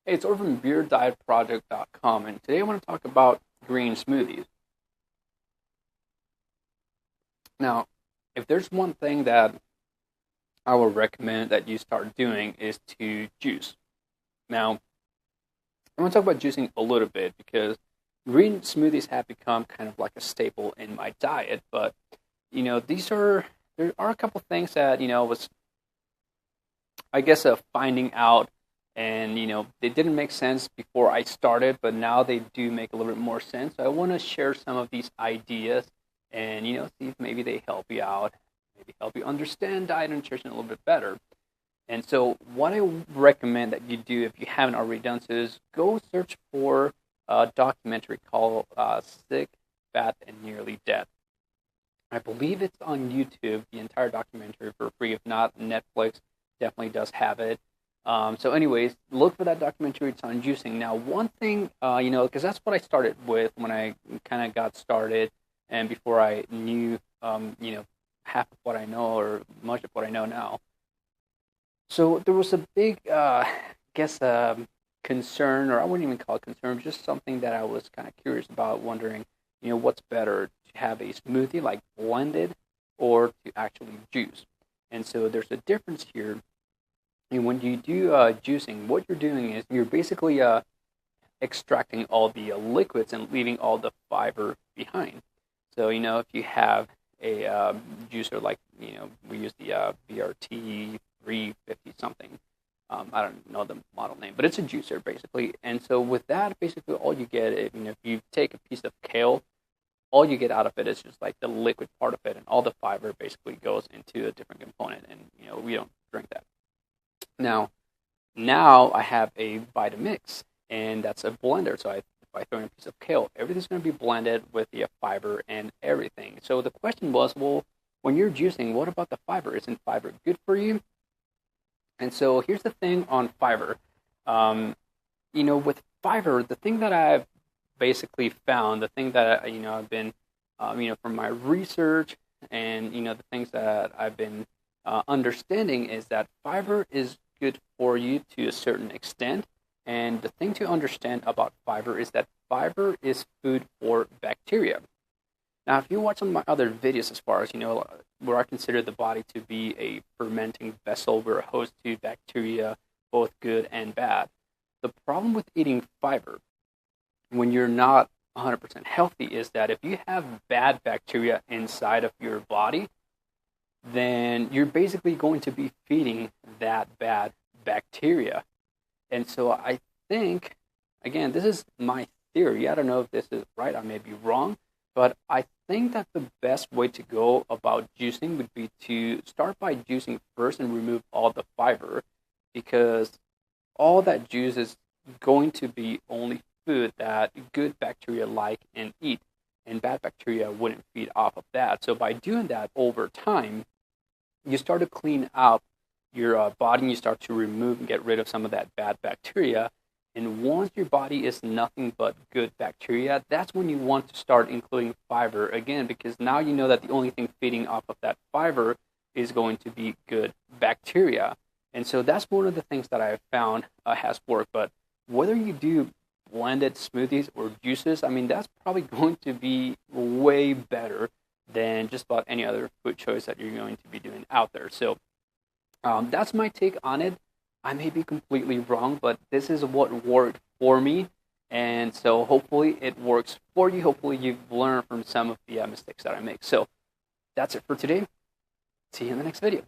Hey, it's over from beerdietproject.com, and today I want to talk about green smoothies. Now, if there's one thing that I would recommend that you start doing is to juice. Now, I want to talk about juicing a little bit because green smoothies have become kind of like a staple in my diet, but there are a couple things that was I guess finding out, and they didn't make sense before I started, but now they do make a little bit more sense. So I want to share some of these ideas, and see if maybe they help you out, maybe help you understand diet and nutrition a little bit better. And so what I recommend that you do, if you haven't already done so, is go search for a documentary called Sick, Fat, and Nearly Dead. I believe it's on YouTube, the entire documentary for free. If not, Netflix definitely does have it. So anyways, look for that documentary. It's on juicing. Now, one thing, because that's what I started with when I kind of got started and before I knew, half of what I know or much of what I know now. So there was a big, concern, or I wouldn't even call it concern, just something that I was kind of curious about, wondering, what's better, to have a smoothie like blended or to actually juice. And so there's a difference here. And when you do juicing, what you're doing is you're basically extracting all the liquids and leaving all the fiber behind. So, if you have a juicer like, we use the BRT 350 something. I don't know the model name, but it's a juicer basically. And so with that, basically all you get, if you take a piece of kale, all you get out of it is just like the liquid part of it, and all the fiber basically goes into a different component, and we don't drink that. Now I have a Vitamix, and that's a blender. So if I throw in a piece of kale, everything's going to be blended with the fiber and everything. So the question was, well, when you're juicing, what about the fiber? Isn't fiber good for you? And so here's the thing on fiber. With fiber, the thing that I've basically found, the thing that I've been, from my research and the things that I've been understanding, is that fiber is good for you to a certain extent. And the thing to understand about fiber is that fiber is food for bacteria. Now, if you watch some of my other videos, as far as, where I consider the body to be a fermenting vessel, we're a host to bacteria, both good and bad. The problem with eating fiber when you're not 100% healthy is that if you have bad bacteria inside of your body, then you're basically going to be feeding that bad bacteria. And so I think, again, this is my theory. I don't know if this is right. I may be wrong. But I think that the best way to go about juicing would be to start by juicing first and remove all the fiber, because all that juice is going to be only food that good bacteria like and eat, and bad bacteria wouldn't feed off of that. So by doing that over time, you start to clean up your body, and you start to remove and get rid of some of that bad bacteria. And once your body is nothing but good bacteria, that's when you want to start including fiber again, because now you know that the only thing feeding off of that fiber is going to be good bacteria. And so that's one of the things that I have found has worked. But whether you do blended smoothies or juices, I mean, that's probably going to be way better than just about any other food choice that you're going to be doing out there. So that's my take on it. I may be completely wrong, but this is what worked for me. And so hopefully it works for you. Hopefully you've learned from some of the mistakes that I make. So that's it for today. See you in the next video.